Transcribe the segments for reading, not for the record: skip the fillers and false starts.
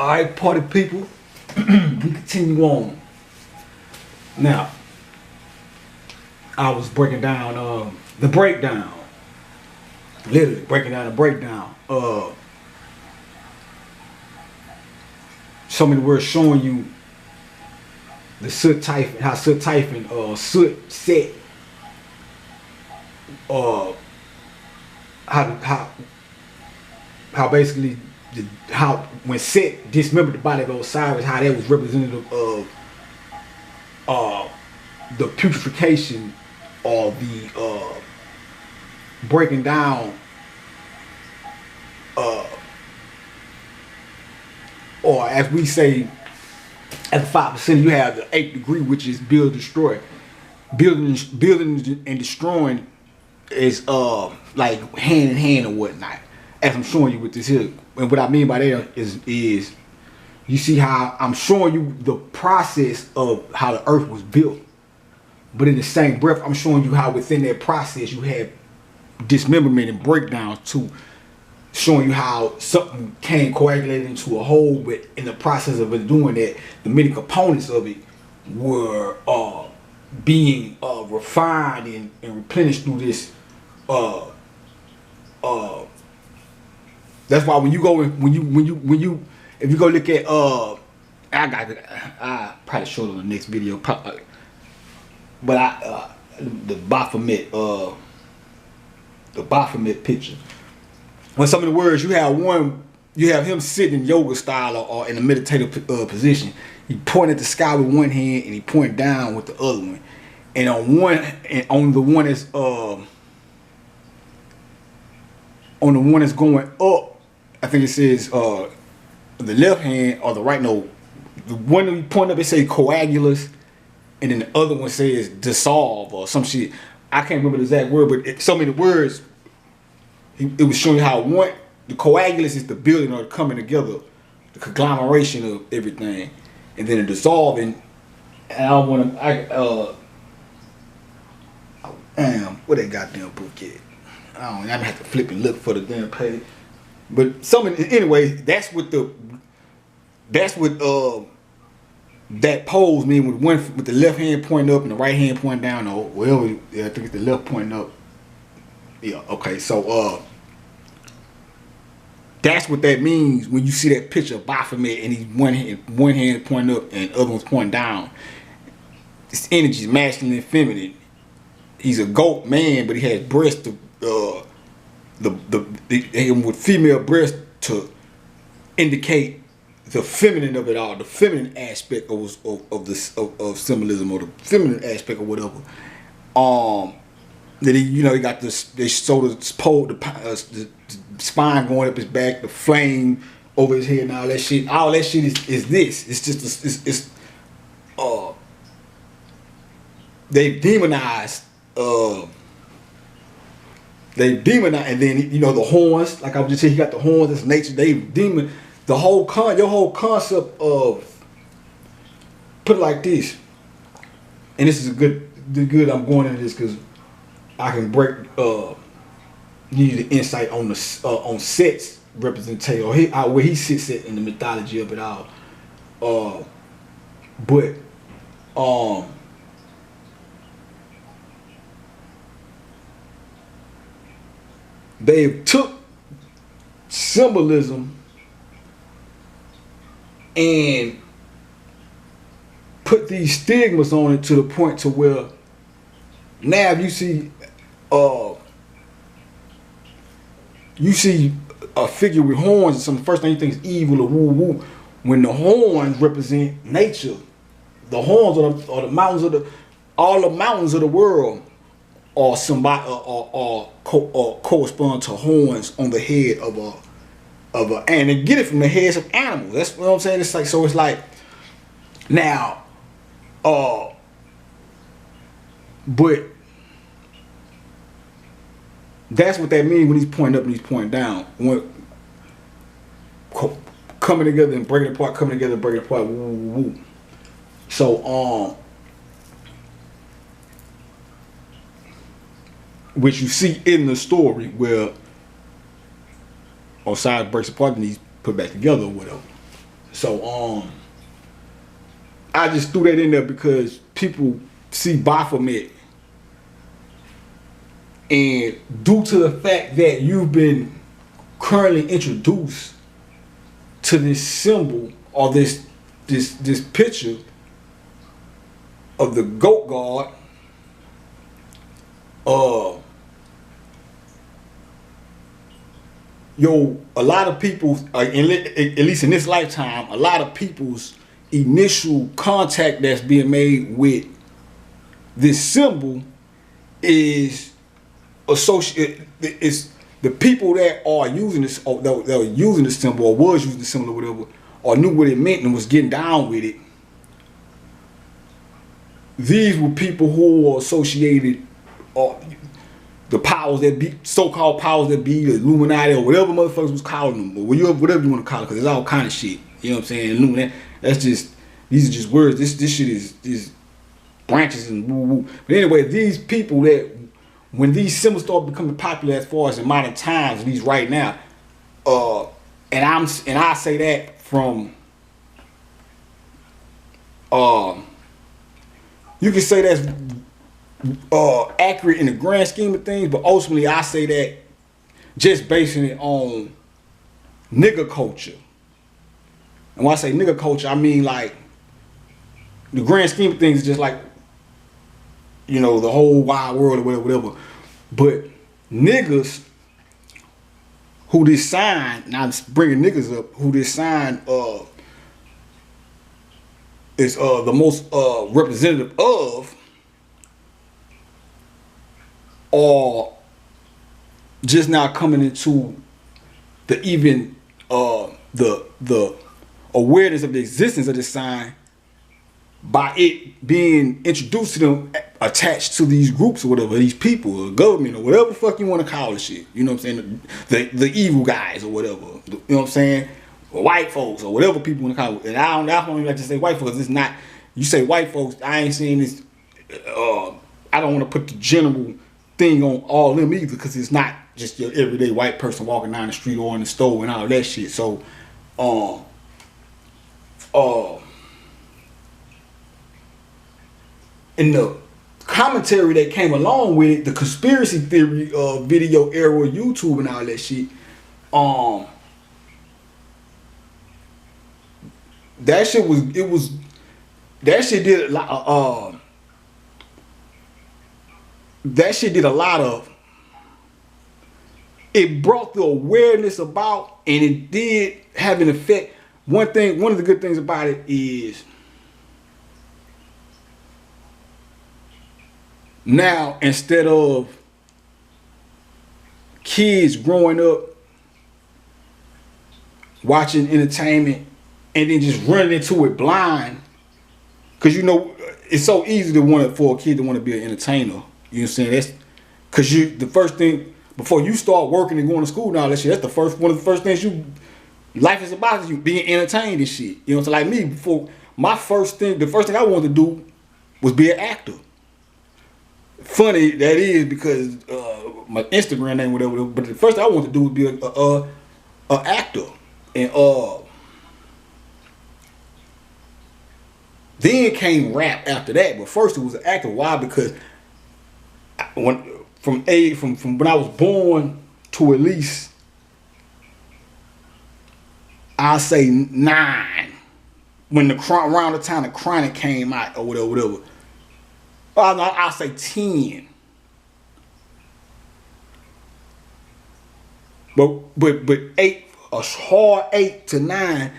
Alright, party people, we continue on. Now, I was breaking down the breakdown. Literally breaking down the breakdown. So many words showing you the soot typhon, how soot typhon, soot set, how basically how when Set dismembered the body of Osiris, how that was representative of the putrefaction or the breaking down or as we say at the 5%, you have the 8th degree, which is build destroy. Building and destroying is like hand in hand or whatnot, as I'm showing you with this here. And what I mean by that is you see how I'm showing you the process of how the earth was built, but in the same breath I'm showing you how within that process you have dismemberment and breakdown, to showing you how something came coagulated into a whole, but in the process of it doing that, the many components of it were being refined and replenished through this that's why when you go if you go look at I probably showed it on the next video, but the Baphomet picture, when some of the words you have him sitting in yoga style or in a meditative position. He pointed at the sky with one hand and he pointed down with the other one, and on the one that's going up, I think it says the left hand or the right, no, the one that we point up, it says coagulus, and then the other one says dissolve or some shit. I can't remember the exact word, but so many words. It was showing how the coagulus is the building or the coming together, the conglomeration of everything, and then the dissolving. And I don't want to. Damn, where that goddamn book at? I'm gonna have to flip and look for the damn page. But anyway, that's what that pose mean, with the left hand pointing up and the right hand pointing down, or wherever. Yeah, I think it's the left pointing up. Yeah, okay, so that's what that means when you see that picture of Baphomet and he's one hand pointing up and the other one's pointing down. His energy is masculine and feminine. He's a goat man, but he has breasts with female breasts to indicate the feminine of it all, the feminine aspect of symbolism, or the feminine aspect of whatever. That he got this. They showed the pole, the spine going up his back, the flame over his head, and all that shit. All that shit is this. It's just they've demonized. And then the horns. Like I was just saying, he got the horns. That's nature. They've demon your whole concept of. Put it like this, and this is a good. I'm going into this because I can break give you the insight on the on Set's representation, or where he sits at in the mythology of it all. But they took symbolism and put these stigmas on it to the point to where now if you see a figure with horns, the first thing you think is evil or woo woo. When the horns represent nature, the horns are the mountains all the mountains of the world are somebody or correspond to horns on the head of a and they get it from the heads of animals. That's what I'm saying. It's like now, but that's what that means when he's pointing up and he's pointing down. When coming together and breaking apart, coming together and breaking apart. Woo, woo, woo. So which you see in the story where Osiris breaks apart and he's put back together or whatever. So I just threw that in there because people see Baphomet, and due to the fact that you've been currently introduced to this symbol or this picture of the goat god, a lot of people, at least in this lifetime, a lot of people's initial contact that's being made with this symbol is associated. It's the people that are using this, or that are using the symbol, or was using the symbol, or whatever, or knew what it meant and was getting down with it. These were people who were associated, or the powers that be, so-called powers that be, the Illuminati, or whatever motherfuckers was calling them, or whatever you want to call it, because there's all kind of shit. You know what I'm saying? Illuminati. That's just, these are just words. This shit is branches and woo woo. But anyway, these people that, when these symbols start becoming popular as far as in modern times, at least right now, and I say that from, you can say that's accurate in the grand scheme of things, but ultimately I say that just basing it on nigga culture. And when I say nigga culture, I mean like the grand scheme of things is just like, you know, the whole wide world or whatever. But niggas who this sign, now I'm bringing niggas up, who this sign is the most representative of, are just now coming into the even the awareness of the existence of this sign by it being introduced to them, attached to these groups or whatever, these people or government or whatever the fuck you want to call this shit. You know what I'm saying? The evil guys or whatever. You know what I'm saying? Or white folks or whatever people want to call it. And I don't even like to say white folks. It's not. You say white folks, I ain't saying this. I don't want to put the general thing on all of them either, because it's not just your everyday white person walking down the street or in the store and all that shit. So, in the commentary that came along with it, the conspiracy theory video era, YouTube and all that shit, that shit did a lot. That shit did a lot of. It brought the awareness about, and it did have an effect. One of the good things about it is, now instead of kids growing up watching entertainment and then just running into it blind, because you know it's so easy for a kid to want to be an entertainer. You know what I'm saying? That's because the first thing before you start working and going to school and all that shit, that's one of the first things life is about, is you being entertained and shit. You know what I'm saying? Like me, before the first thing I wanted to do was be an actor. Funny that is, because my Instagram name, whatever, but the first thing I wanted to do was be a actor. And then came rap after that. But first it was an actor. Why? Because from when I was born to at least, I say 9, when around the time the Chronic came out or whatever. I'll say 10. But 8, a hard 8 to 9,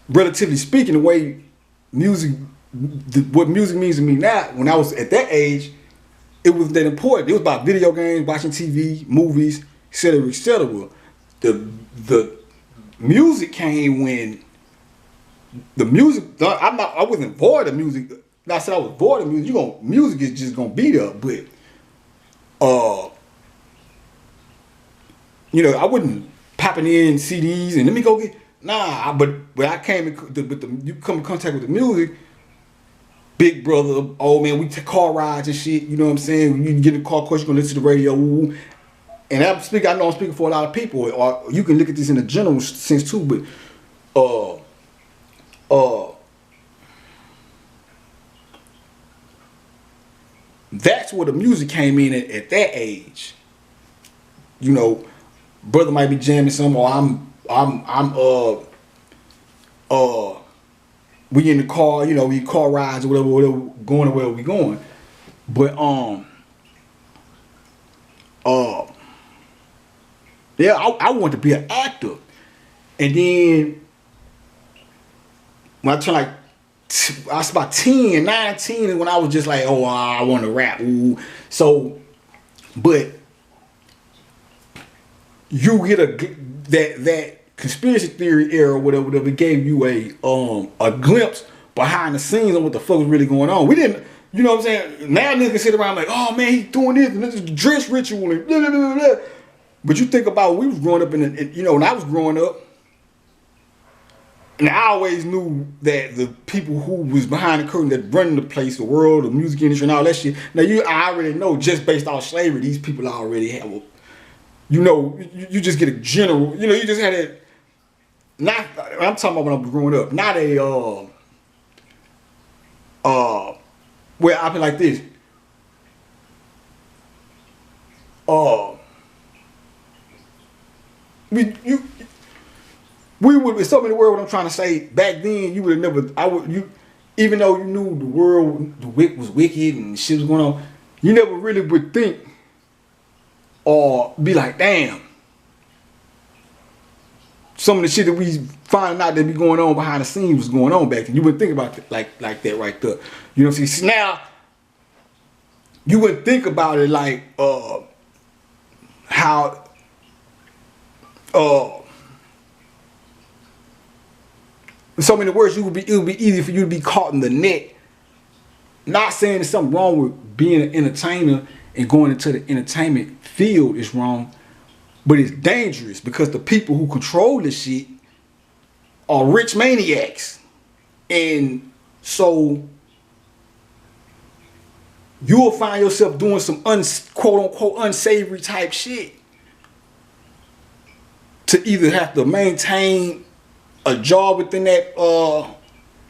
relatively speaking, the way what music means to me now, when I was at that age, it was that important. It was about video games, watching TV, movies, etc., etc. The music came when the music. I wasn't void of music. Not said I was void of music. Music is just gonna be there, but you know, I wasn't popping in CDs and let me go get. Nah, but I came you come in contact with the music. Big brother, old man, we take car rides and shit. You know what I'm saying? When you get in the car, of course you're gonna listen to the radio. And I know I'm speaking for a lot of people. Or you can look at this in a general sense too. But That's where the music came in at that age. You know, brother might be jamming some, or we in the car, you know, we car rides or whatever, going to where we going. But yeah, I wanted to be an actor. And then when I turned like I was about 10, 19 is when I was just like, oh, I want to rap. Ooh. So, but you get that conspiracy theory era, whatever, gave you a glimpse behind the scenes on what the fuck was really going on. We didn't, you know what I'm saying? Now niggas can sit around like, oh man, he's doing this and this is dress ritual and blah, blah, blah, blah. But you think about we was growing up you know, when I was growing up, and I always knew that the people who was behind the curtain that running the place, the world, the music industry and all that shit. Now I already know just based off slavery, these people already have, you know, you just get a general, you know, you just had it. Not, I'm talking about when I was growing up, not where I feel like this. We would, in so many words, what I'm trying to say, back then, you would have never, even though you knew the world, the wick was wicked and shit was going on, you never really would think or be like, damn, some of the shit that we finding out that be going on behind the scenes was going on back then. You wouldn't think about it like that right there. You know what I'm saying? Now, you wouldn't think about it like how in so many words, it would be easy for you to be caught in the net. Not saying there's something wrong with being an entertainer and going into the entertainment field is wrong, but it's dangerous because the people who control this shit are rich maniacs. And so you'll find yourself doing some quote unquote unsavory type shit to either have to maintain a job within that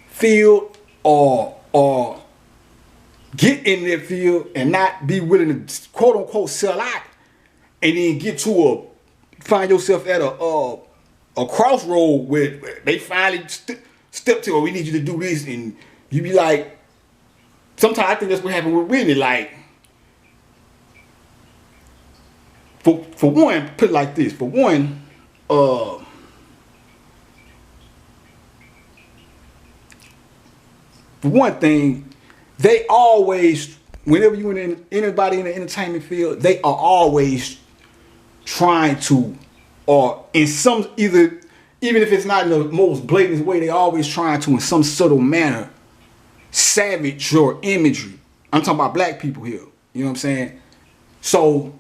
field or get in that field and not be willing to quote unquote sell out, and then find yourself at a crossroad where they finally step to, oh, we need you to do this, and you be like, sometimes I think that's what happened with Whitney. Like, for one, put it like this. For one, for one thing, they always, whenever you in anybody in the entertainment field, they are always trying to, or in some, even if it's not in the most blatant way, they always trying to, in some subtle manner, savage your imagery. I'm talking about black people here. You know what I'm saying? So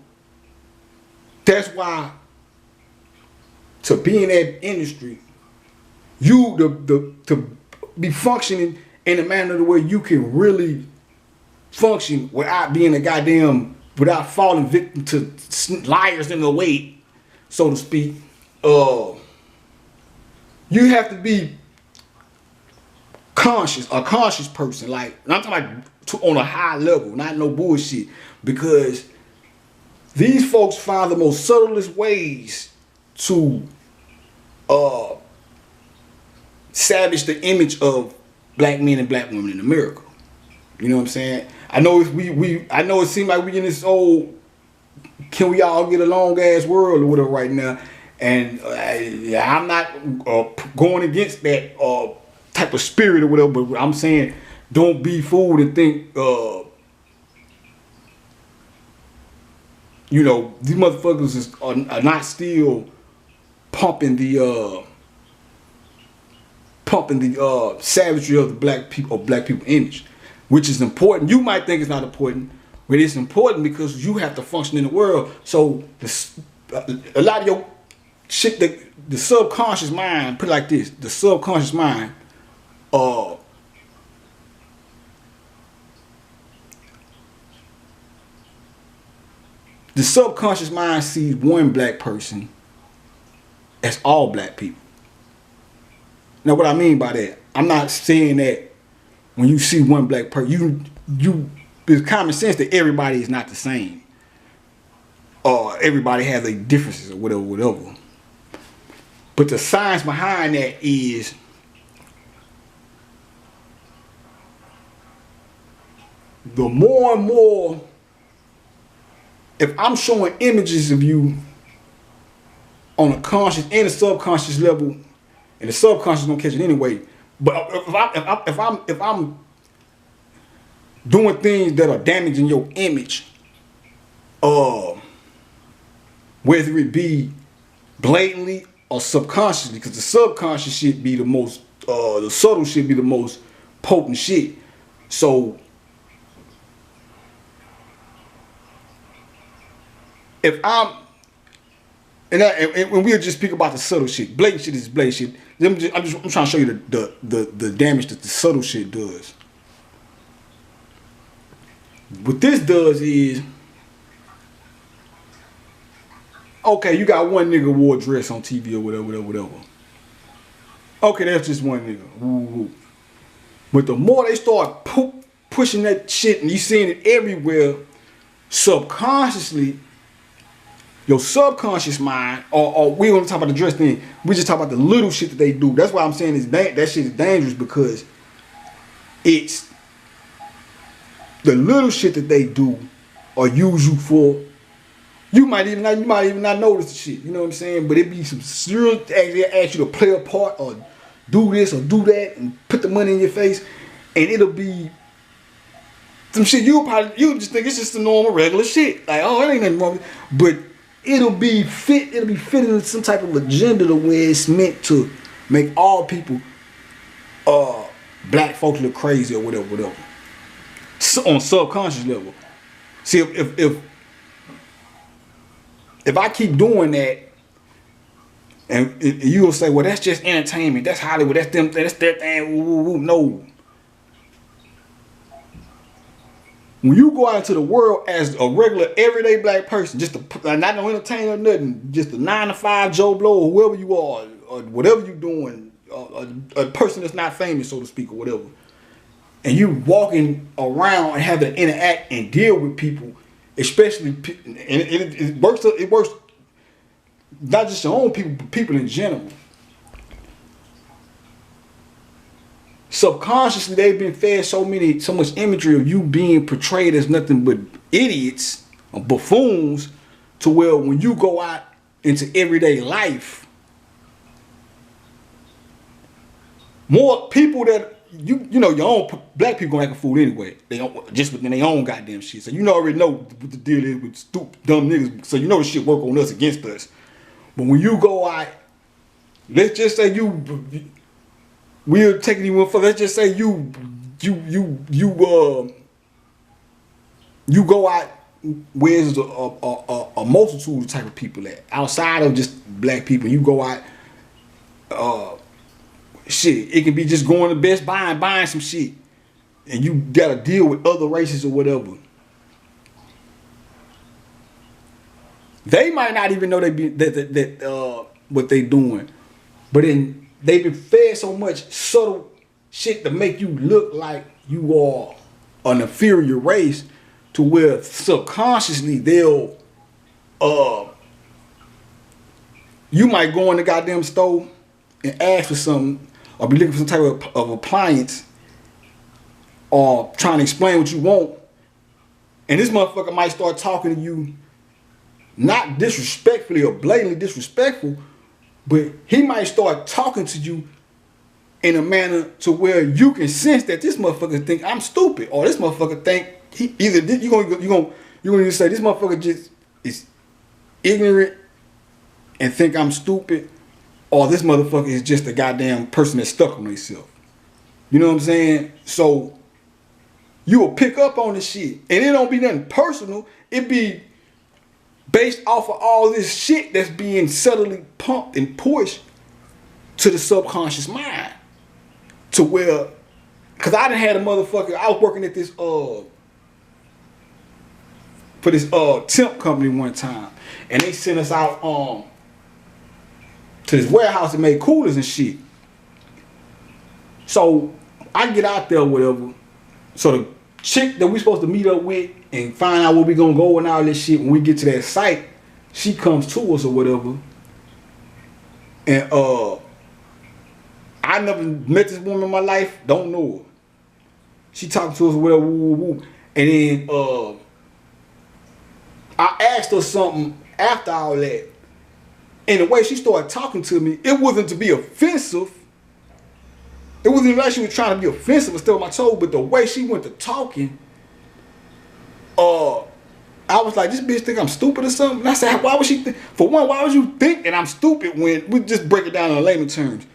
that's why, to be in that industry, to be functioning in a manner where you can really function without being without falling victim to liars in the way, so to speak. You have to be a conscious person. Like, I'm talking about on a high level, not no bullshit, because these folks find the most subtlest ways to savage the image of black men and black women in America. You know what I'm saying? I know I know it seems like we in this old can we all get along ass world or whatever right now, and I'm not going against that type of spirit or whatever, but I'm saying don't be fooled and think you know, these motherfuckers are not still pumping the savagery of the black people image, which is important. You might think it's not important, but it's important because you have to function in the world. So a lot of your shit, the subconscious mind, put it like this, the subconscious mind, the subconscious mind sees one black person as all black people. Now, what I mean by that, I'm not saying that when you see one black person, it's common sense that everybody is not the same. Everybody has their differences or whatever. But the science behind that is the more and more, if I'm showing images of you on a conscious and a subconscious level, and the subconscious don't catch it anyway, but if I'm doing things that are damaging your image, whether it be blatantly or subconsciously, because the subconscious shit be the most, the subtle shit be the most potent shit. So if I'm, and when we'll just speak about the subtle shit, blatant shit is blatant shit. I'm trying to show you the damage that the subtle shit does. What this does is, okay, you got one nigga wore a dress on TV or whatever. Okay, that's just one nigga. Woo. But the more they start pushing that shit and you seeing it everywhere, subconsciously, your subconscious mind, or we don't talk about the dress thing, we just talk about the little shit that they do. That's why I'm saying that shit is dangerous, because it's the little shit that they do or use you for. You might even not notice the shit, you know what I'm saying? But it be some serious, actually ask you to play a part or do this or do that and put the money in your face, and it'll be some shit you just think it's just the normal regular shit. Like, oh, it ain't nothing wrong. But it'll be fitting some type of agenda to where it's meant to make all people, black folks look crazy or whatever. So, on subconscious level. See, if I keep doing that, and you'll say, well, that's just entertainment, that's Hollywood, that's their thing. No. When you go out into the world as a regular, everyday black person, just not no entertainer or nothing, just a 9-to-5 Joe Blow or whoever you are, or whatever you're doing, a person that's not famous, so to speak, or whatever, and you walking around and have to interact and deal with people, especially, and it works not just your own people, but people in general. Subconsciously, they've been fed so much imagery of you being portrayed as nothing but idiots or buffoons, to where when you go out into everyday life, more people that you know, your own black people gonna act a fool anyway. They don't, just within their own goddamn shit. So you already know what the deal is with stupid dumb niggas. So you know the shit work on us against us. But when you go out, let's just say we'll take it even further. Let's just say you go out where there's a multitude of type of people that outside of just black people. You go out, shit, it can be just going to Best Buy and buying some shit, and you gotta deal with other races or whatever. They might not even know what they doing, but then they've been fed so much subtle shit to make you look like you are an inferior race, to where subconsciously they'll you might go in the goddamn store and ask for something, or be looking for some type of appliance, or trying to explain what you want, and this motherfucker might start talking to you not disrespectfully or blatantly disrespectful, but he might start talking to you in a manner to where you can sense that this motherfucker think I'm stupid, or this motherfucker think he either you're gonna say this motherfucker just is ignorant and think I'm stupid, or this motherfucker is just a goddamn person that's stuck on himself. You know what I'm saying? So you will pick up on this shit, and it don't be nothing personal. It be based off of all this shit that's being subtly pumped and pushed to the subconscious mind, to where, cause I done had a motherfucker. I was working at this for this temp company one time, and they sent us out to this warehouse that made coolers and shit. So I get out there or whatever. So the chick that we supposed to meet up with and find out where we gonna go and all this shit, when we get to that site, she comes to us or whatever. And I never met this woman in my life, don't know her. She talking to us or whatever, woo, woo, woo. And then I asked her something after all that. And the way she started talking to me, it wasn't to be offensive. It wasn't like she was trying to be offensive or still my toe, but the way she went to talking, I was like, this bitch think I'm stupid or something? And I said, why would she for one, why would you think that I'm stupid when we just break it down in layman terms,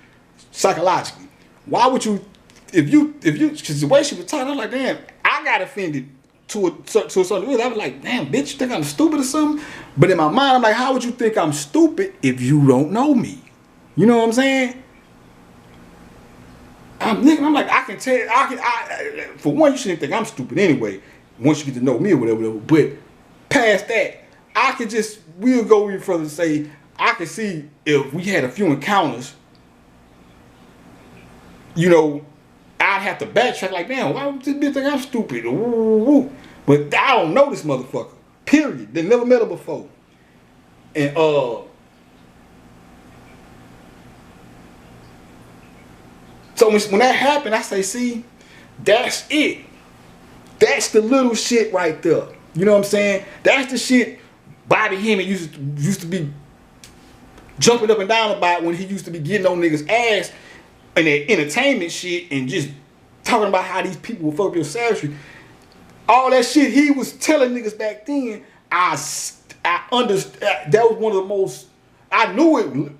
psychologically? Why would you, if you, because the way she was talking, I was like, damn, I got offended to a certain degree. I was like, damn, bitch, you think I'm stupid or something? But in my mind, I'm like, how would you think I'm stupid if you don't know me? You know what I'm saying? I'm like, I can tell, for one, you shouldn't think I'm stupid anyway, once you get to know me or whatever. But past that, I could just, we'll go even further and say, I could see if we had a few encounters, you know, I'd have to backtrack like, damn, why would this bitch think I'm stupid? But I don't know this motherfucker, period. They never met her before. And so when that happened, I say, see, that's it. That's the little shit right there. You know what I'm saying? That's the shit Bobby Hemming used to be jumping up and down about when he used to be getting on niggas' ass and that entertainment shit and just talking about how these people will fuck up your savagery. All that shit he was telling niggas back then, I understand. That was one of the most, I knew it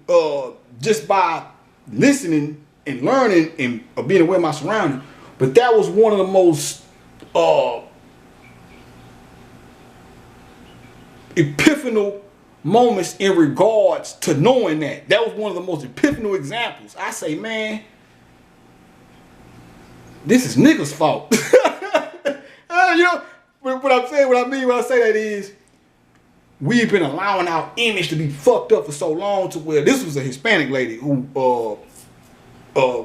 just by listening and learning and being aware of my surroundings. But that was one of the most epiphanal moments in regards to knowing that. That was one of the most epiphanal examples. I say, man, this is niggas' fault. You know, what I'm saying, what I mean when I say that is, we've been allowing our image to be fucked up for so long to where this was a Hispanic lady who,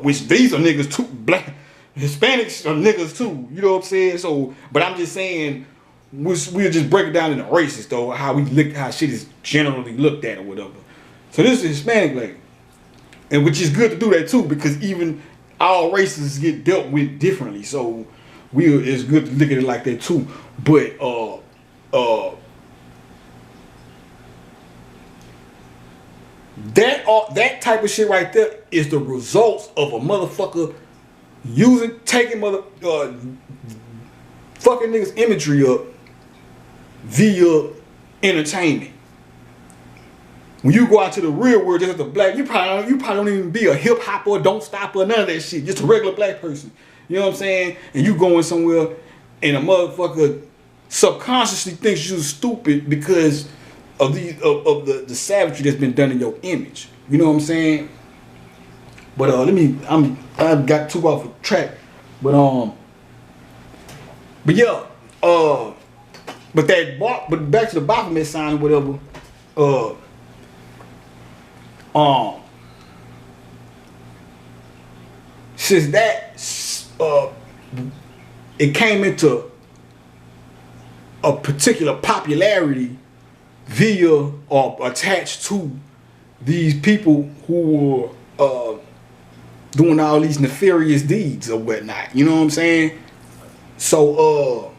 which these are niggas too, black, Hispanics are niggas too, you know what I'm saying? So, but I'm just saying, we'll just break it down into races though, how shit is generally looked at or whatever. So this is a Hispanic lady. And which is good to do that too, because even all races get dealt with differently. So it's good to look at it like that too. But that type of shit right there is the results of a motherfucker taking fucking niggas' imagery up via entertainment. When you go out to the real world, just as a black, you probably don't even be a hip hopper, don't stop or none of that shit. Just a regular black person. You know what I'm saying? And you going somewhere and a motherfucker subconsciously thinks you're stupid because of the savagery that's been done in your image. You know what I'm saying? But I got too off of track. But yeah, but back to the Baphomet sign or whatever. Since that it came into a particular popularity via or attached to these people who were doing all these nefarious deeds or whatnot. You know what I'm saying? So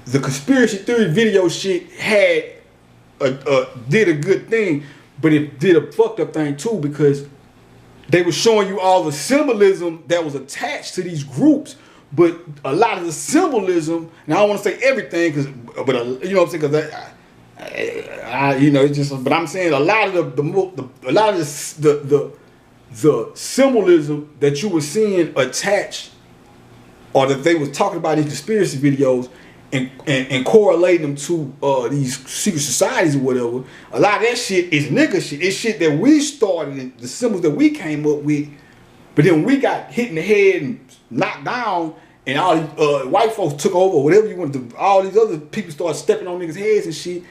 the conspiracy theory video shit did a good thing, but it did a fucked up thing too, because they were showing you all the symbolism that was attached to these groups, but a lot of the symbolism, and I don't want to say everything, but you know what I'm saying, because you know, it's just, but I'm saying a lot of the symbolism that you were seeing attached, or that they was talking about in conspiracy videos and correlating them to these secret societies or whatever, a lot of that shit is nigga shit. It's shit that we started, and the symbols that we came up with But then we got hit in the head and knocked down, and all these white folks took over, or whatever you want to. All these other people started stepping on niggas' heads and shit.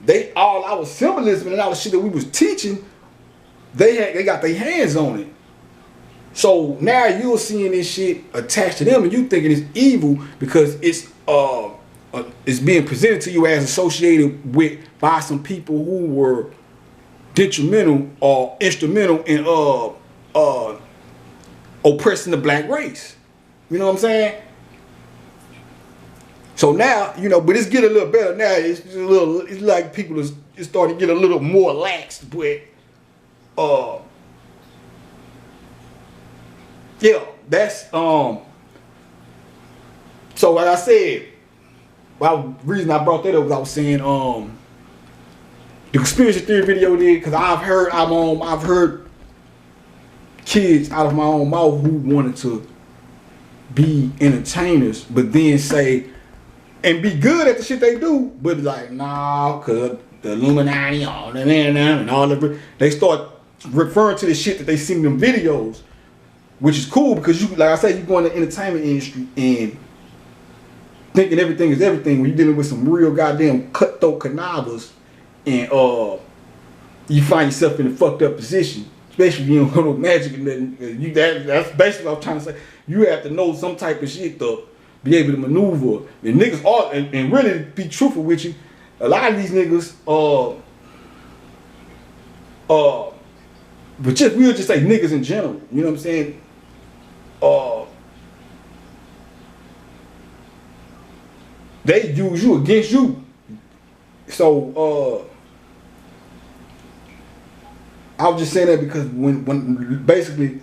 They all our symbolism and all the shit that we was teaching, they got their hands on it. So now you're seeing this shit attached to them, and you thinking it's evil because it's being presented to you as associated with by some people who were detrimental or instrumental in oppressing the black race. You know what I'm saying? So now, you know, but it's getting a little better now. It's like people is starting to get a little more lax, but yeah, that's so like I said, the reason I brought that up was I was saying the conspiracy theory video did, because I've heard kids out of my own mouth who wanted to be entertainers, but then say and be good at the shit they do, but like nah, cause the Illuminati, all that and all that, they start referring to the shit that they see in them videos. Which is cool because you, like I said, you go in the entertainment industry and thinking everything is everything when you're dealing with some real goddamn cutthroat connivers, and you find yourself in a fucked up position, especially if you don't know no magic and nothing. That's basically what I'm trying to say. You have to know some type of shit to be able to maneuver. And niggas are, and really be truthful with you, a lot of these niggas but just we'll just say niggas in general. You know what I'm saying? They use you against you. So I was just saying that because when basically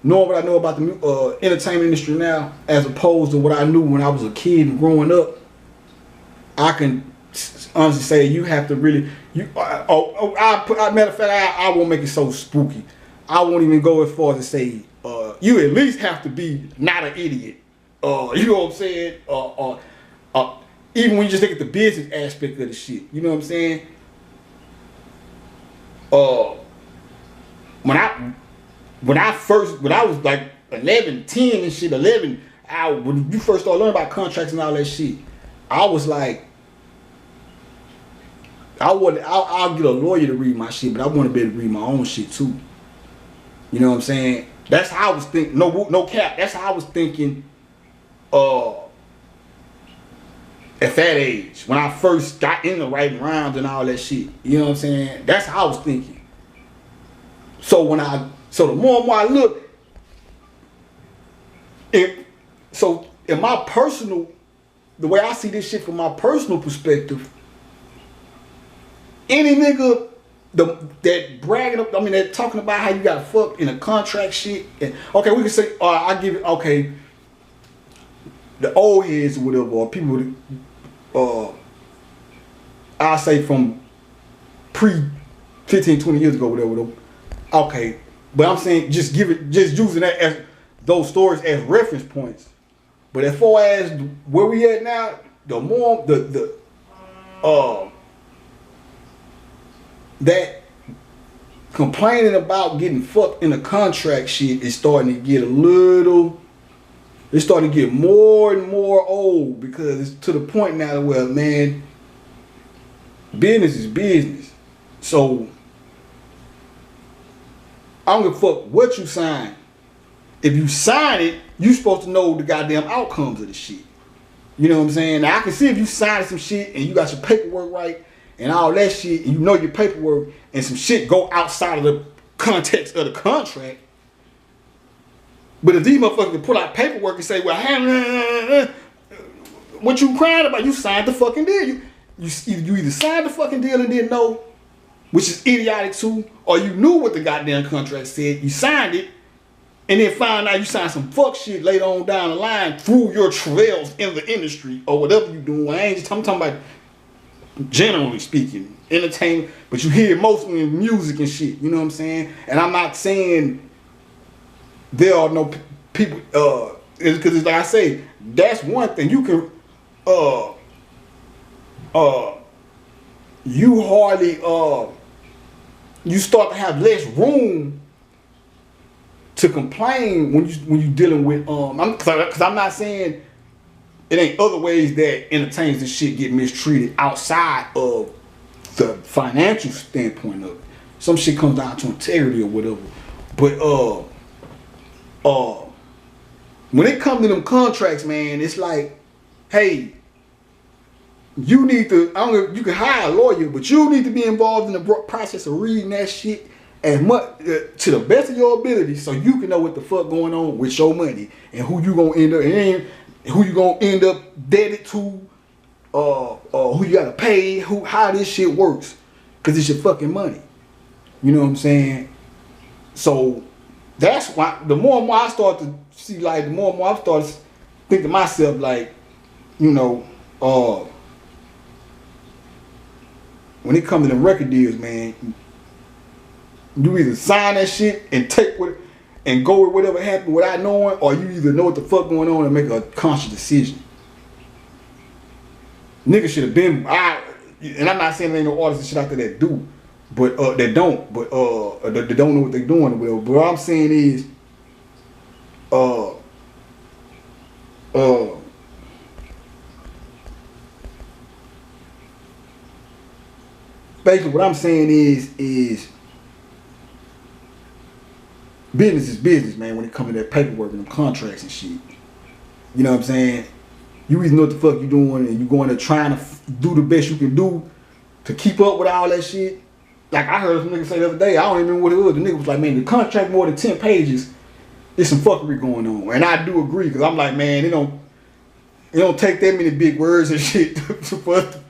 knowing what I know about the entertainment industry now, as opposed to what I knew when I was a kid and growing up, I can honestly say you have to really matter of fact, I won't make it so spooky. I won't even go as far as to say you at least have to be not an idiot. You know what I'm saying? Even when you just look at the business aspect of the shit, you know what I'm saying? When I was like 11, 10 and shit, 11, when you first started learning about contracts and all that shit, I was like, I'll get a lawyer to read my shit, but I want to be able to read my own shit too. You know what I'm saying? That's how I was thinking. No cap. That's how I was thinking. At that age, when I first got into writing rhymes and all that shit, you know what I'm saying? That's how I was thinking. So the more and more I look, so in my personal, the way I see this shit from my personal perspective, any nigga that bragging up, that talking about how you got fucked in a contract shit, and okay, we can say, I give it, okay, the old heads or whatever, or people, I say from pre 15, 20 years ago, whatever. Okay, but I'm saying just using that as those stories as reference points. But as far as where we at now, the more that complaining about getting fucked in a contract shit is starting to get it's starting to get more and more old, because it's to the point now where, man, business is business. So I don't give a fuck what you sign. If you sign it, you supposed to know the goddamn outcomes of the shit. You know what I'm saying? Now I can see if you signed some shit and you got your paperwork right and all that shit, and you know your paperwork, and some shit go outside of the context of the contract. But if these motherfuckers pull out paperwork and say, well, what you crying about? You signed the fucking deal. You either signed the fucking deal and didn't know, which is idiotic too, or you knew what the goddamn contract said, you signed it, and then found out you signed some fuck shit later on down the line through your travails in the industry or whatever you doing. I'm talking about generally speaking, entertainment, but you hear it mostly in music and shit, you know what I'm saying? And I'm not saying there are no people, because it's like I say, that's one thing. You can, you hardly, you start to have less room to complain when you dealing with because I'm not saying it ain't other ways that entertainers and shit get mistreated outside of the financial standpoint of it. Some shit comes down to integrity or whatever. But when it comes to them contracts, man, it's like, hey, you need to, I don't know, you can hire a lawyer, but you need to be involved in the process of reading that shit as much to the best of your ability, so you can know what the fuck going on with your money and who you gonna end up indebted to, who you gotta pay, how this shit works, cause it's your fucking money. You know what I'm saying? So that's why the more and more I start to see, like, the more and more I start to think to myself, like, you know, when it comes to them record deals, man, you either sign that shit and take what and go with whatever happened without knowing, or you either know what the fuck going on and make a conscious decision. Niggas should have been, and I'm not saying there ain't no artists and shit out there that do, but that don't, but they don't know what they're doing. But what I'm saying is, basically what I'm saying is business is business, man, when it comes to that paperwork and them contracts and shit. You know what I'm saying? You either know what the fuck you doing and you going to trying to do the best you can do to keep up with all that shit. Like I heard some nigga say the other day, I don't even remember what it was. The nigga was like, man, the contract more than 10 pages, there's some fuckery going on. And I do agree, because I'm like, man, it don't take that many big words and shit for us to.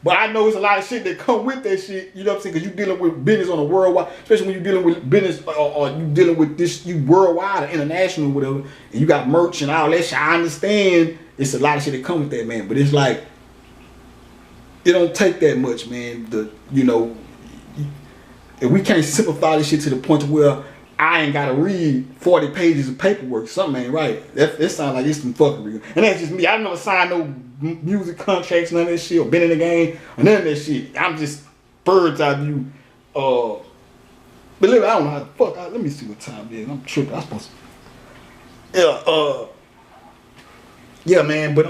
But I know it's a lot of shit that come with that shit, you know what I'm saying? Because you're dealing with business on a worldwide, especially when you're dealing with business or you dealing with this, you worldwide or international or whatever, and you got merch and all that shit. I understand it's a lot of shit that come with that, man. But it's like, it don't take that much, man. If we can't simplify this shit to the point to where I ain't gotta read 40 pages of paperwork, something ain't right. That sounds like it's some fuckery. And that's just me. I never signed no music contracts, none of that shit, or been in the game, or none of that shit. I'm just bird's eye view. But look, I don't know how the fuck. Let me see what time it is. I'm tripping. I'm supposed to. Yeah, man. But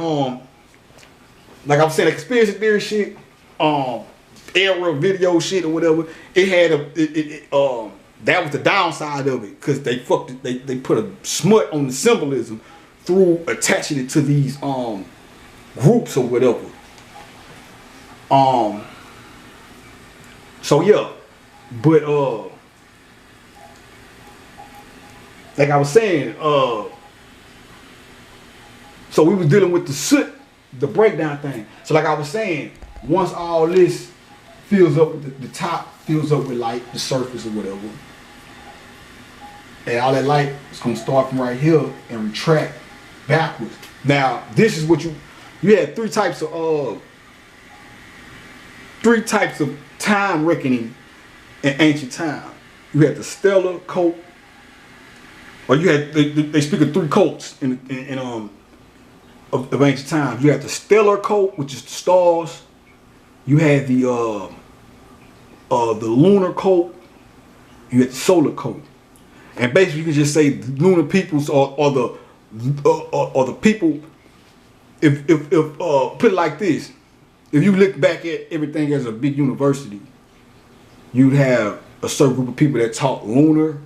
like I was saying, like conspiracy theory shit, era video shit or whatever. It had that was the downside of it, because they fucked it. They put a smut on the symbolism through attaching it to these groups or whatever. So yeah, but like I was saying, so we was dealing with the breakdown thing. So like I was saying, once all this fills up with the top fills up with light, the surface or whatever, and all that light is gonna start from right here and retract backwards. Now this is what you had three types of time reckoning in ancient time. You had the stellar cult, or you had they speak of three cults of ancient times. You had the stellar cult, which is the stars. You had the lunar cult. You had the solar cult. And basically, you can just say the lunar peoples or the people. If put it like this, if you look back at everything as a big university, you'd have a certain group of people that taught lunar,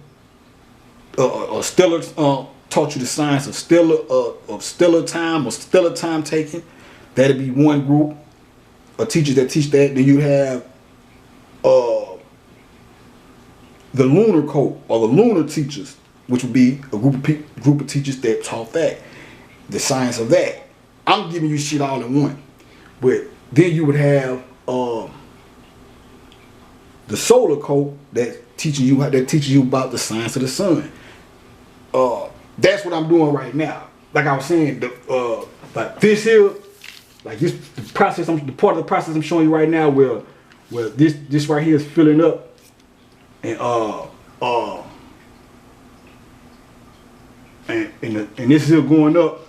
or stellar, taught you the science of stellar time or stellar time taking. That'd be one group of teachers that teach that. Then you have the lunar cult, or the lunar teachers, which would be a group of teachers that taught that, the science of that. I'm giving you shit all in one. But then you would have the solar cult that teaches you about the science of the sun. That's what I'm doing right now. Like I was saying, like this here, like this the part of the process I'm showing you right now, where this right here is filling up, and this here going up.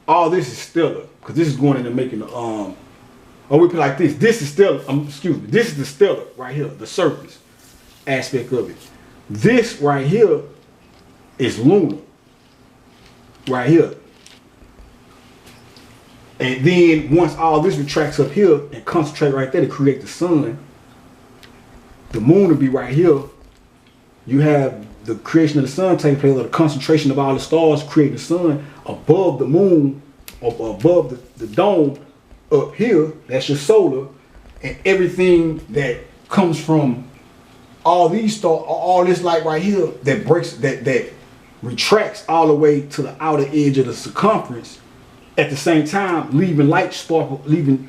All this is stellar, because this is going into making the or we put it like this. This is stellar. Excuse me. This is the stellar right here, the surface aspect of it. This right here is lunar, right here. And then once all this retracts up here and concentrate right there to create the sun, the moon will be right here. You have the creation of the sun taking place, or the concentration of all the stars creating the sun above the moon, or above the dome up here. That's your solar, and everything that comes from all these stars, all this light right here that breaks, that retracts all the way to the outer edge of the circumference. At the same time, leaving light sparkle, leaving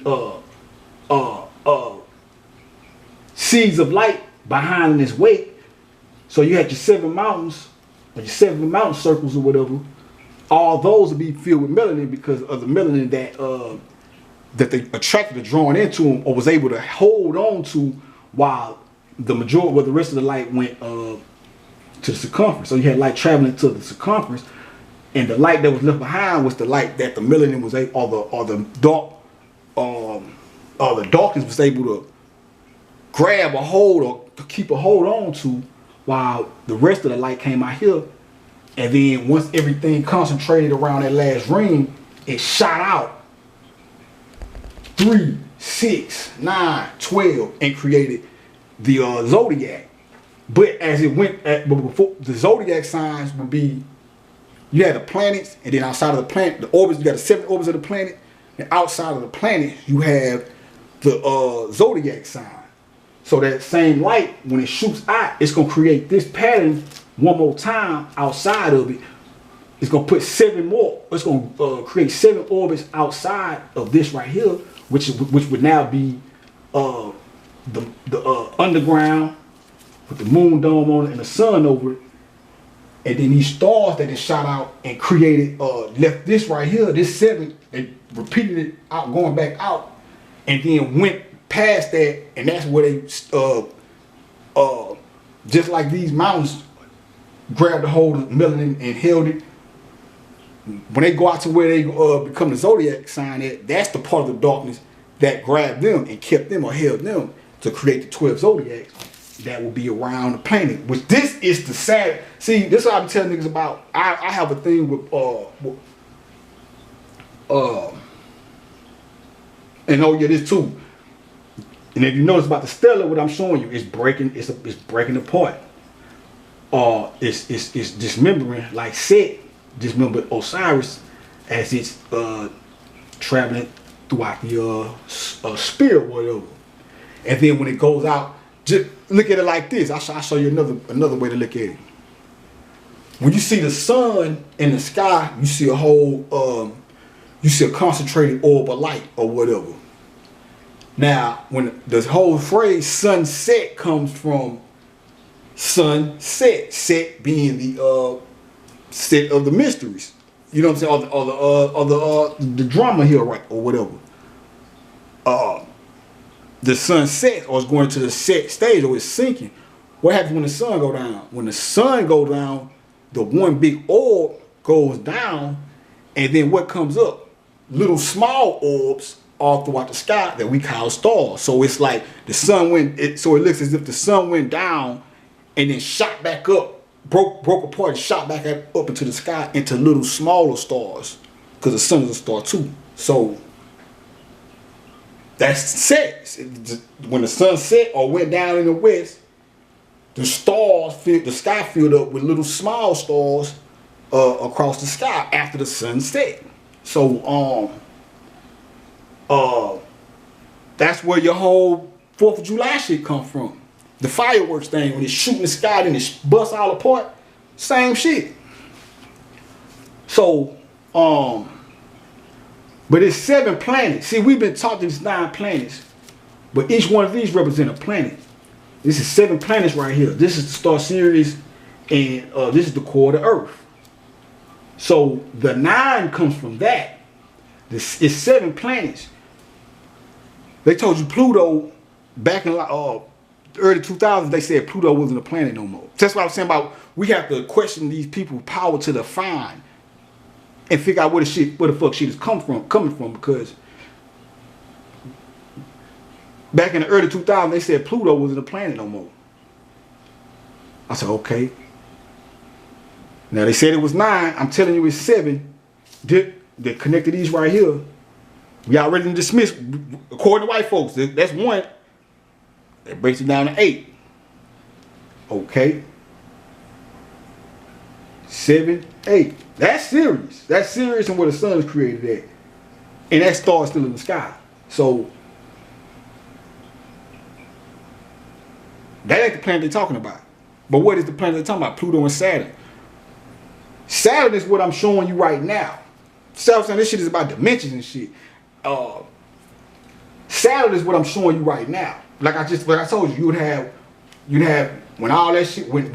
seeds of light behind in its wake. So you had your 7 mountains, or your 7 mountain circles or whatever. All those will be filled with melanin because of the melanin that they attracted or drawn into them, or was able to hold on to, while the rest of the light went to the circumference. So you had light traveling to the circumference, and the light that was left behind was the light that the melanin was able, or the darkness was able to grab a hold, or to keep a hold on to, while the rest of the light came out here. And then once everything concentrated around that last ring, it shot out 3, 6, 9, 12, and created the zodiac. But as it went, but before the zodiac signs would be, you had the planets, and then outside of the planet, the orbits, you got the 7 orbits of the planet, and outside of the planet, you have the zodiac sign. So that same light, when it shoots out, it's gonna create this pattern one more time outside of it. It's gonna put 7 more. It's gonna create 7 orbits outside of this right here, which would now be the underground with the moon dome on it and the sun over it. And then these stars that it shot out and created, left this right here, this 7, and repeated it out, going back out, and then went past that, and that's where they, just like these mountains grabbed a hold of melanin and held it. When they go out to where they become the zodiac sign, that's the part of the darkness that grabbed them and kept them or held them to create the 12 zodiacs that will be around the planet. Which this is the sad. See, this is what I'm telling niggas about. I have a thing with and oh yeah, this too. And if you notice about the stellar, what I'm showing you is breaking. It's breaking apart. It's dismembering, like Set dismembered Osiris as it's traveling throughout the spear or whatever. And then when it goes out, just look at it like this. I'll show you another way to look at it. When you see the sun in the sky, you see a whole you see a concentrated orb of light or whatever. Now, when the whole phrase sunset comes from sunset, set being the set of the mysteries, you know what I'm saying, or the drama here, right, or whatever. The sun sets, or it's going to the set stage, or it's sinking. What happens when the sun go down? When the sun goes down, the one big orb goes down, and then what comes up? Little small orbs all throughout the sky that we call stars. So it's like the sun went, so it looks as if the sun went down and then shot back up, broke apart and shot back up into the sky into little smaller stars, because the sun is a star too. So that's set. When the sun set or went down in the west, the stars the sky filled up with little small stars across the sky after the sun set. So that's where your whole 4th of July shit come from. The fireworks thing, when it's shooting the sky and it busts all apart, same shit. So but it's 7 planets. See, we've been taught these 9 planets, but each one of these represent a planet. This is 7 planets right here. This is the star series, and this is the core of the Earth. So the 9 comes from that. This is 7 planets. They told you Pluto back in the early 2000s. They said Pluto wasn't a planet no more. That's what I was saying about. We have to question these people's power to define and figure out where the fuck shit is coming from, because back in the early 2000s they said Pluto wasn't a planet no more. I said, okay. Now they said it was 9. I'm telling you it's 7. They connected these right here. We already dismissed, according to white folks, that's 1. That breaks it down to 8. Okay. 7, 8. That's serious. That's serious and where the sun is created at. And that star's still in the sky. So that ain't the planet they're talking about. But what is the planet they're talking about? Pluto and Saturn. Saturn is what I'm showing you right now. Saturn, this shit is about dimensions and shit. Saturn is what I'm showing you right now. Like I told you, you'd have when all that shit when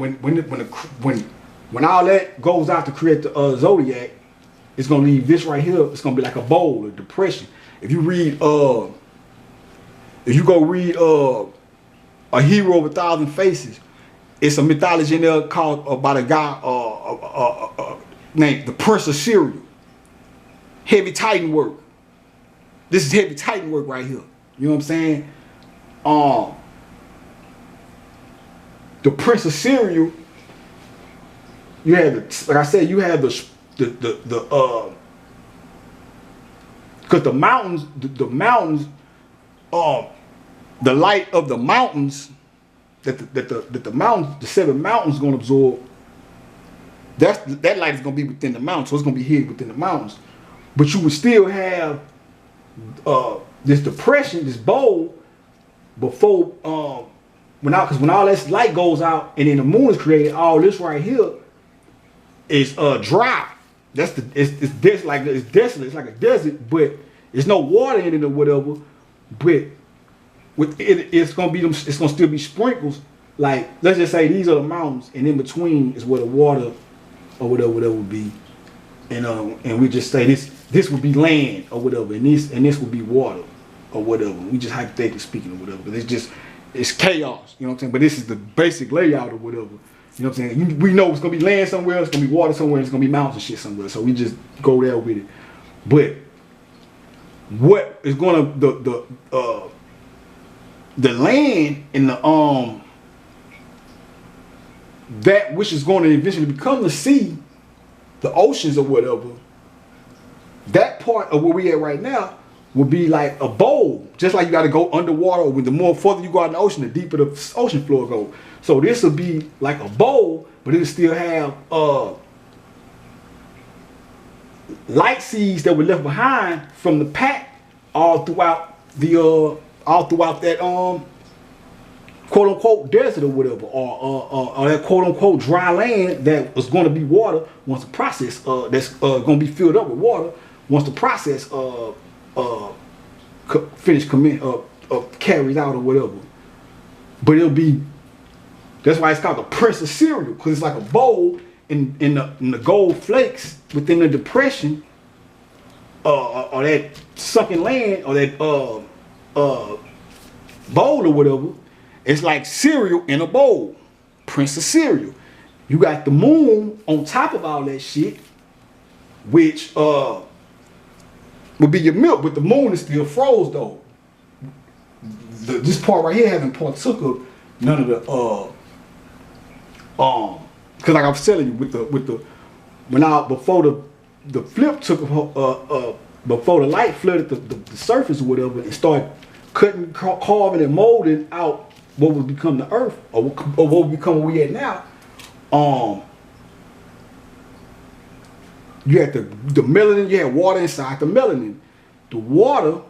all that goes out to create the zodiac, it's gonna leave this right here. It's gonna be like a bowl, a depression. If you read if you go read A Hero of a Thousand Faces, it's a mythology in there called about a guy named the Prince of Syria. Heavy Titan work. This is heavy Titan work right here. You know what I'm saying? The Prince of Syria. You have like I said, you have because the mountains, the light of the mountains that the mountains, the 7 mountains gonna absorb. That light is gonna be within the mountains, so it's gonna be hid within the mountains. But you would still have this depression, this bowl, before when all this light goes out and then the moon is created, all this right here is dry. It's desolate. It's like a desert, but there's no water in it or whatever. But with it's gonna still be sprinkles. Like, let's just say these are the mountains, and in between is where the water or whatever would be. And we just say this would be land or whatever, and this would be water or whatever. We just hypothetically speaking or whatever. But it's chaos. You know what I'm saying? But this is the basic layout or whatever. You know what I'm saying? We know it's gonna be land somewhere, it's gonna be water somewhere, it's gonna be mountains and shit somewhere. So we just go there with it. But what is gonna the land in the that which is going to eventually become the sea, the oceans or whatever, that part of where we at right now will be like a bowl. Just like you got to go underwater. When the more further you go out in the ocean, the deeper the ocean floor goes. So this will be like a bowl, but it'll still have light seeds that were left behind from the pack all throughout that quote unquote desert or whatever, or that quote unquote dry land that was going to be water once the process that's going to be filled up with water once the process carries out or whatever. But it'll be, that's why it's called the Prince of Cereal, because it's like a bowl in the gold flakes within the depression or that sunken land or that bowl or whatever. It's like cereal in a bowl. Prince of Cereal. You got the moon on top of all that shit, which would be your milk, but the moon is still froze though. This part right here hasn't partook of none of the because like I was telling you with the before the flip took before the light flooded the surface or whatever and started cutting, carving and molding out what would become the earth or what would become where we at now. You had the melanin, you had water inside the melanin. The water,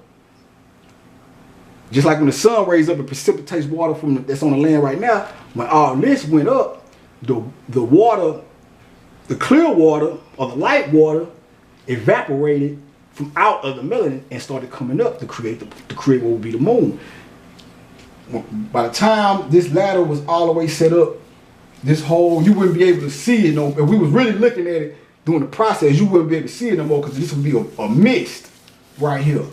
just like when the sun rays up and precipitates water from that's on the land right now, when all this went up, the water, the clear water or the light water evaporated from out of the melanin and started coming up to create what would be the moon. By the time this ladder was all the way set up, this whole, you wouldn't be able to see it no. If we was really looking at it during the process, you wouldn't be able to see it no more because this would be a mist right here,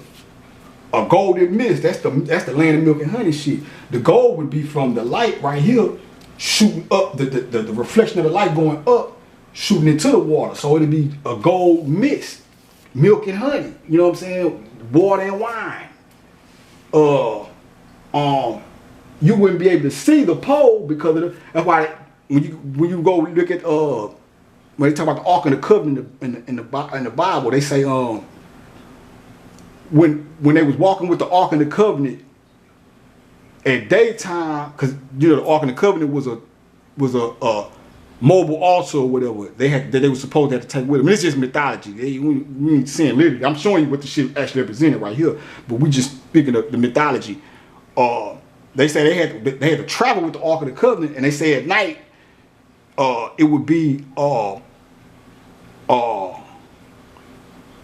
a golden mist. That's the land of milk and honey shit. The gold would be from the light right here, shooting up the reflection of the light going up, shooting into the water. So it'd be a gold mist, milk and honey. You know what I'm saying? Water and wine. You wouldn't be able to see the pole because of that's why when you go look at when they talk about the Ark of the Covenant in the Bible, they say when they was walking with the Ark of the Covenant at daytime, because you know the Ark of the Covenant was a mobile altar or whatever they were supposed to have to take with them. It's just mythology. We ain't saying literally. I'm showing you what the shit actually represented right here, but we just speaking of the mythology. They say they had to travel with the Ark of the Covenant, and they say at night it would be no,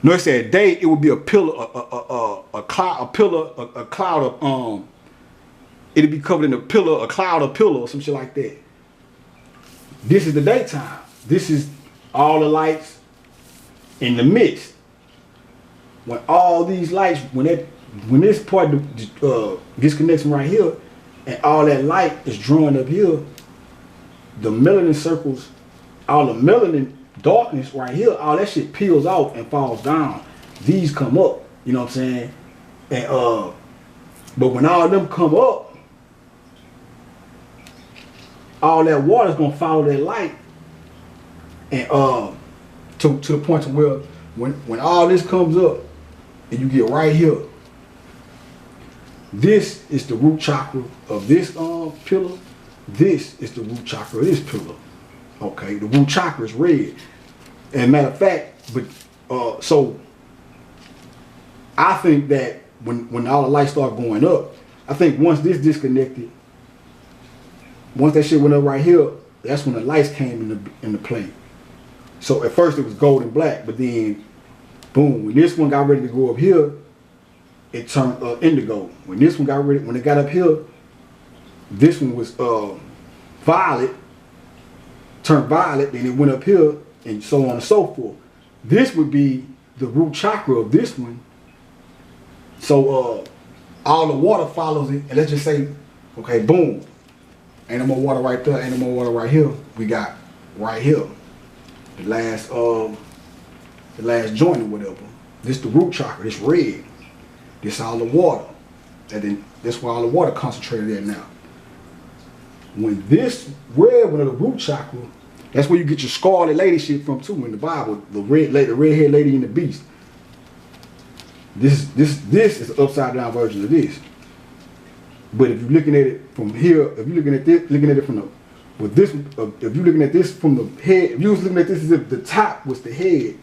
they said at day it would be a pillar, a cloud of it'd be covered in a cloud of pillar or some shit like that. This is the daytime. This is all the lights in the midst. When all these lights, when this part disconnects from right here, and all that light is drawn up here, the melanin circles, all the melanin darkness right here, all that shit peels off and falls down. These come up, you know what I'm saying? And but when all of them come up, all that water's gonna follow that light, and to the point to where when all this comes up, and you get right here, this is the root chakra of this pillar. This is the root chakra of this pillar. Okay, the root chakra is red. And matter of fact, but so I think that when all the lights start going up, I think once this disconnected, once that shit went up right here, that's when the lights came into play. So at first it was gold and black, but then boom, when this one got ready to go up here, it turned indigo. When this one got ready, when it got up here, this one was violet, turned violet, then it went up here, and so on and so forth. This would be the root chakra of this one. So all the water follows it, and let's just say, okay, boom, ain't no more water right there, ain't no more water right here. We got right here, the last joint or whatever. This the root chakra, this red. This all the water. And then that's where all the water concentrated at now. When this red one of the root chakra, that's where you get your scarlet lady shit from too in the Bible. The redhead lady and the beast. This is an upside down version of this. But if you're looking at it from here, if you're looking at it from the, with this, if you're looking at this from the head, if you was looking at this as if the top was the head,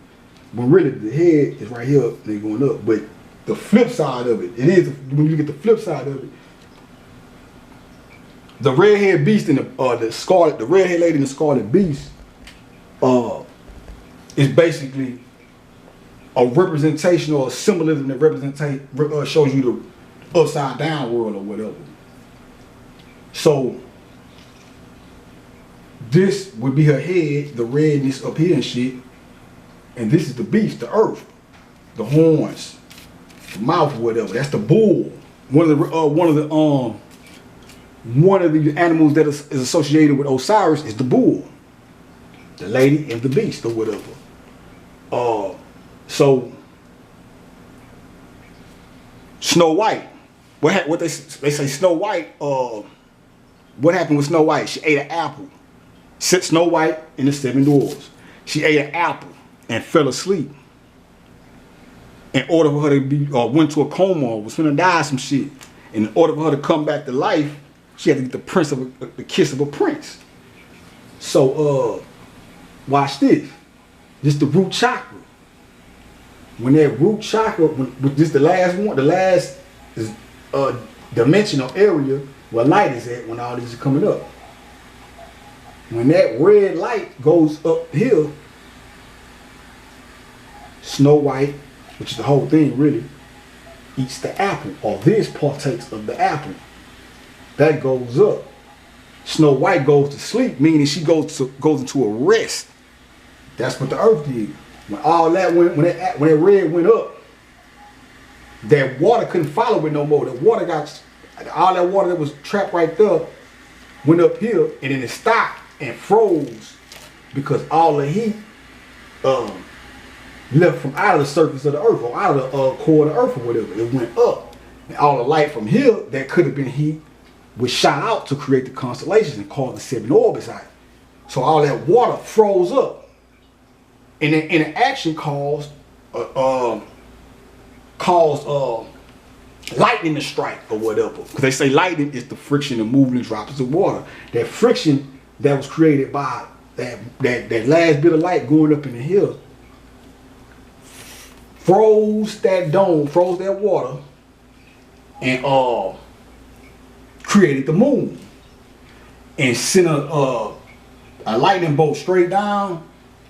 when really the head is right here, they're going up. But the flip side of it, when you get the flip side of it, the redhead beast and the redhead lady and the scarlet beast, is basically a representation or a symbolism that shows you the upside down world or whatever. So this would be her head, the redness up here and shit, and this is the beast, the earth, the horns, the mouth, whatever. That's the bull. One of the animals that is associated with Osiris is the bull, the lady and the beast or whatever. So Snow White, what they say Snow White. What happened with Snow White? She ate an apple. Snow White and the Seven Dwarfs. She ate an apple and fell asleep. In order for her to be, went to a coma or was gonna die some shit. In order for her to come back to life, she had to get the kiss of a prince. So, watch this. This the root chakra. When that root chakra, when this the last one, the last dimensional area where light is at when all these are coming up. When that red light goes up here, Snow White, which is the whole thing really, eats the apple, or this partakes of the apple. That goes up. Snow White goes to sleep, meaning she goes into a rest. That's what the earth did. When all that went, when that red went up, that water couldn't follow it no more. The water all that water that was trapped right there went up here, and then it stopped and froze because all the heat left from out of the surface of the earth or out of the core of the earth or whatever. It went up, and all the light from here that could have been heat was shot out to create the constellations and cause the 7 orbits out. So all that water froze up. and the action caused lightning to strike or whatever. Because they say lightning is the friction of moving droplets of water. That friction that was created by that last bit of light going up in the hill froze that dome, froze that water, and created the moon, and sent a lightning bolt straight down,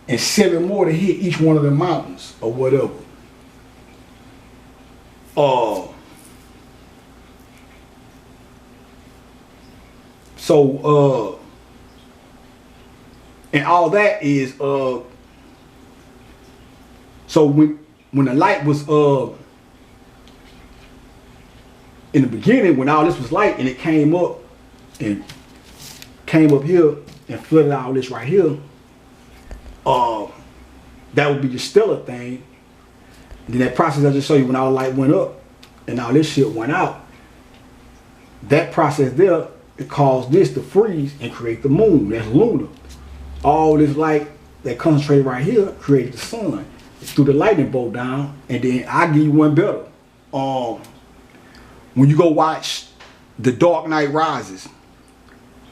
and 7 more to hit each one of the mountains or whatever. And all that is so when the light was in the beginning, when all this was light and it came up here and flooded all this right here, that would be the stellar thing. And then that process I just showed you, when all the light went up and all this shit went out, that process there, it caused this to freeze and create the moon. That's lunar. All this light that concentrated right here created the sun. It threw the lightning bolt down. And then I give you one better. When you go watch The Dark Knight Rises,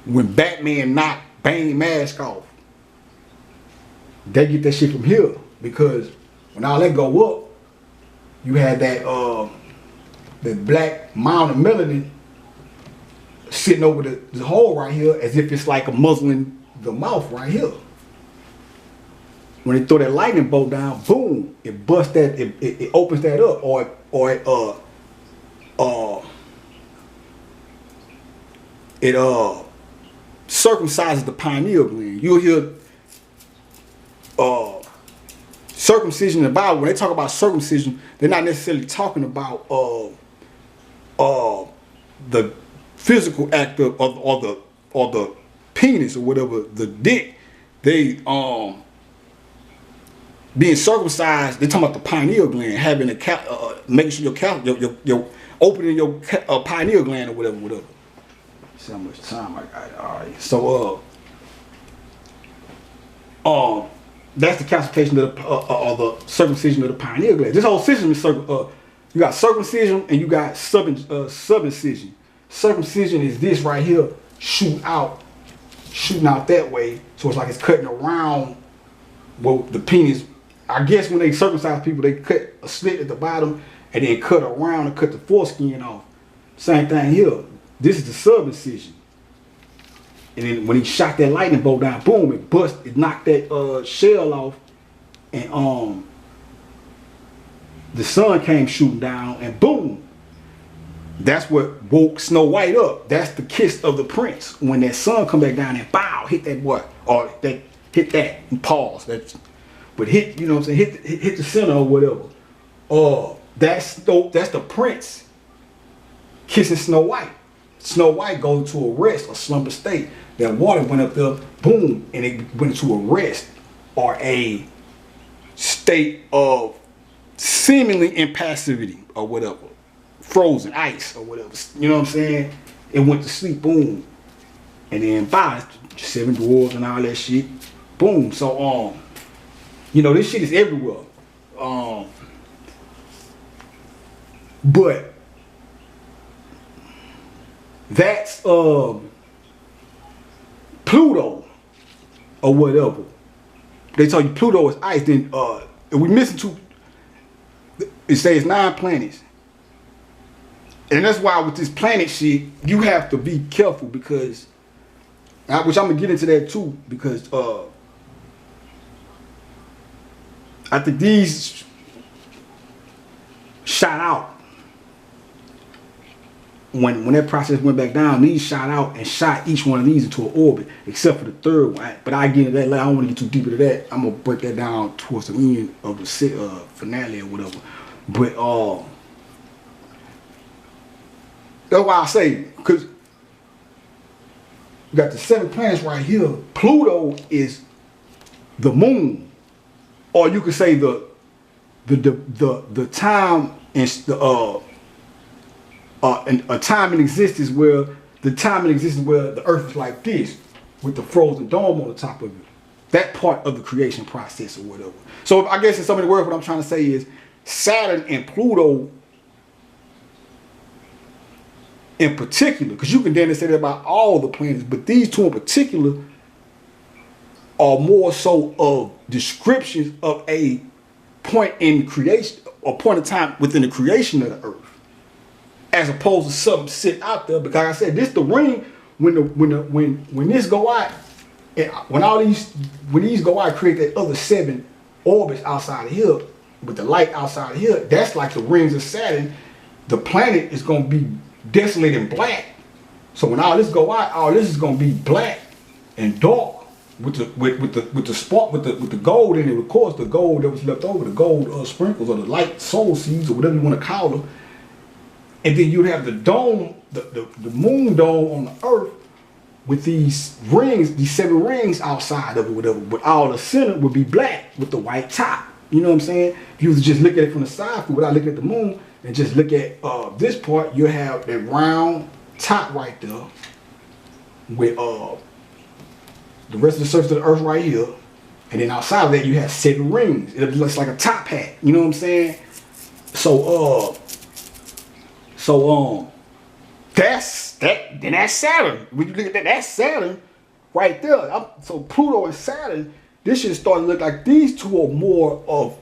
when Batman knocked Bane mask off, they get that shit from here, because when all that go up, you had that the black mound of melanin sitting over the hole right here, as if it's like a muzzling the mouth right here. When they throw that lightning bolt down, boom, it busts that, it opens that up, or it circumcises the pineal gland. You'll hear circumcision in the Bible. When they talk about circumcision, they're not necessarily talking about the physical act of or the penis or whatever, the dick. They being circumcised. They're talking about the pineal gland, having making sure your opening your pineal gland or whatever. See how much time I got. All right, so that's the calcification of the circumcision of the pineal gland. This whole system is you got circumcision and you got subincision. Circumcision is this right here, shooting out that way, so it's like it's cutting around the penis. I guess when they circumcise people, they cut a slit at the bottom and then cut around and cut the foreskin off. Same thing here. This is the subincision. And then when he shot that lightning bolt down, boom, it knocked that shell off, and the sun came shooting down, and boom. That's what woke Snow White up. That's the kiss of the prince. When that sun come back down and bow, hit that what? Or that hit that and pause. But hit, you know what I'm saying? Hit the center or whatever. That's the prince kissing Snow White. Snow White goes into a rest or slumber state. That water went up there, boom, and it went into a rest or a state of seemingly impassivity or whatever. Frozen ice or whatever, you know what I'm saying? It went to sleep, boom, and then 7 dwarves and all that shit, boom. So you know, this shit is everywhere. But that's Pluto or whatever. They tell you Pluto is ice. Then we missing two. It says 9 planets. And that's why with this planet shit, you have to be careful, because, which I'm gonna get into that too, because I think these shot out when that process went back down. These shot out and shot each one of these into an orbit, except for the third one. But I get into that later. I don't want to get too deep into that. I'm gonna break that down towards the end of the finale or whatever. But that's why I say, because you got the 7 planets right here. Pluto is the moon, or you could say the time and a time in existence where the Earth is like this, with the frozen dome on the top of it. that part of the creation process or whatever. So I guess in so many words, what I'm trying to say is Saturn and Pluto in particular, because you can then say that about all the planets, but these two in particular are more so of descriptions of a point in creation, or point of time within the creation of the earth, as opposed to something sit out there. Because like I said, this the ring when this go out, and when these go out, create that other 7 orbits outside of here with the light outside of here. That's like the rings of Saturn. The planet is gonna be desolate and black. So when all this go out, all this is gonna be black and dark with the spark with the gold in it. Of course, the gold that was left over, the gold sprinkles or the light soul seeds or whatever you want to call them. And then you'd have the dome, the moon dome on the earth with these rings, these 7 rings outside of it, whatever. But all the center would be black with the white top. You know what I'm saying? If you was to just look at it from the side without looking at the moon and just look at this part, you'll have that round top right there with the rest of the surface of the earth right here. And then outside of that, you have 7 rings. It looks like a top hat. You know what I'm saying? So that's Saturn. When you look at that, that's Saturn right there. So Pluto and Saturn, this shit starting to look like these two are more of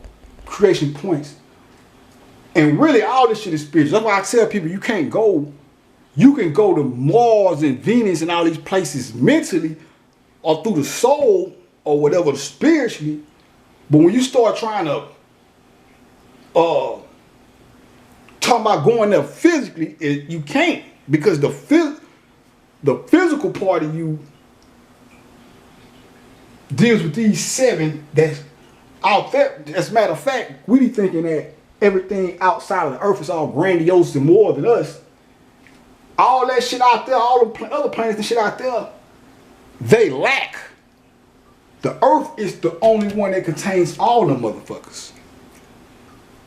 creation points. And really all this shit is spiritual. That's why I tell people you can go to Mars and Venus and all these places mentally or through the soul or whatever spiritually. But when you start trying to talk about going there physically, you can't, because the physical part of you deals with these 7 that's out there. As a matter of fact, we be thinking that everything outside of the earth is all grandiose and more than us. All that shit out there, all the other planets and shit out there, they lack. The earth is the only one that contains all them motherfuckers.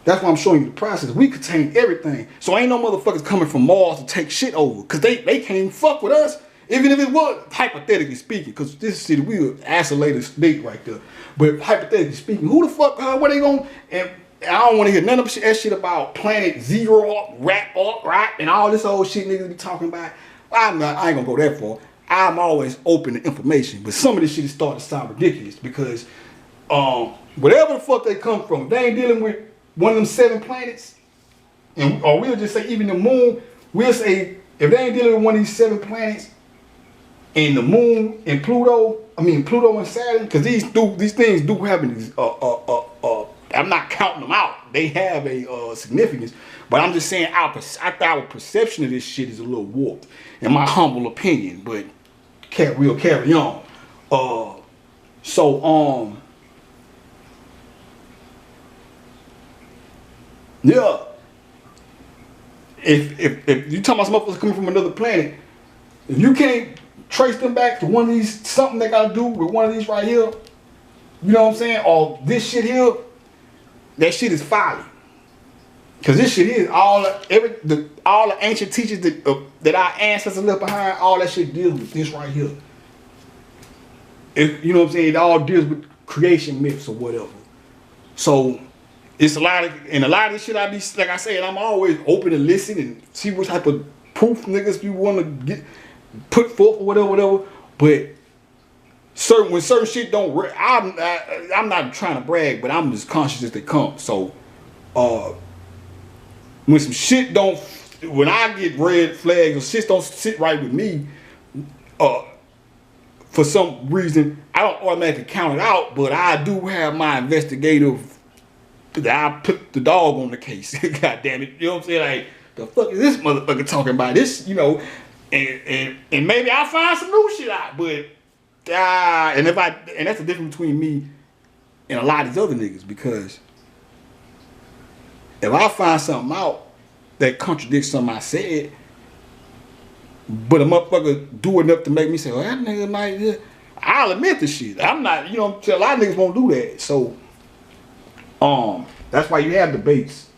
That's why I'm showing you the process. We contain everything. So ain't no motherfuckers coming from Mars to take shit over. Because they can't even fuck with us. Even if it was, hypothetically speaking. Because this city, we were isolated state right there. But hypothetically speaking, who the fuck, what they going, and I don't want to hear none of that shit about Planet Zero, right? And all this old shit niggas be talking about. I ain't going to go that far. I'm always open to information. But some of this shit is starting to sound ridiculous. Because whatever the fuck they come from, they ain't dealing with one of them 7 planets, or we'll just say even the moon, we'll say if they ain't dealing with one of these 7 planets and the moon and Pluto and Saturn, because these things do have I'm not counting them out. They have a significance, but I'm just saying I think our perception of this shit is a little warped, in my humble opinion. But we'll carry on. Yeah. If you talking about some motherfuckers coming from another planet, if you can't trace them back to one of these, something they gotta do with one of these right here, you know what I'm saying? Or this shit here, that shit is folly. Cause this shit is all the ancient teachers that our ancestors left behind, all that shit deals with this right here. You know what I'm saying? It all deals with creation myths or whatever. So it's a lot of this shit I be, like I said, I'm always open to listen and see what type of proof niggas you want to get put forth or whatever. But when certain shit don't, I'm not trying to brag, but I'm as conscious as they come. So when some shit don't, when I get red flags or shit don't sit right with me, for some reason I don't automatically count it out, but I do have my investigative. I put the dog on the case. God damn it. You know what I'm saying? Like, the fuck is this motherfucker talking about? This, you know, and maybe I'll find some new shit out. But and that's the difference between me and a lot of these other niggas, because if I find something out that contradicts something I said, but a motherfucker do enough to make me say, well, that nigga might, I'll admit the shit. I'm not, you know, a lot of niggas won't do that. So that's why you have debates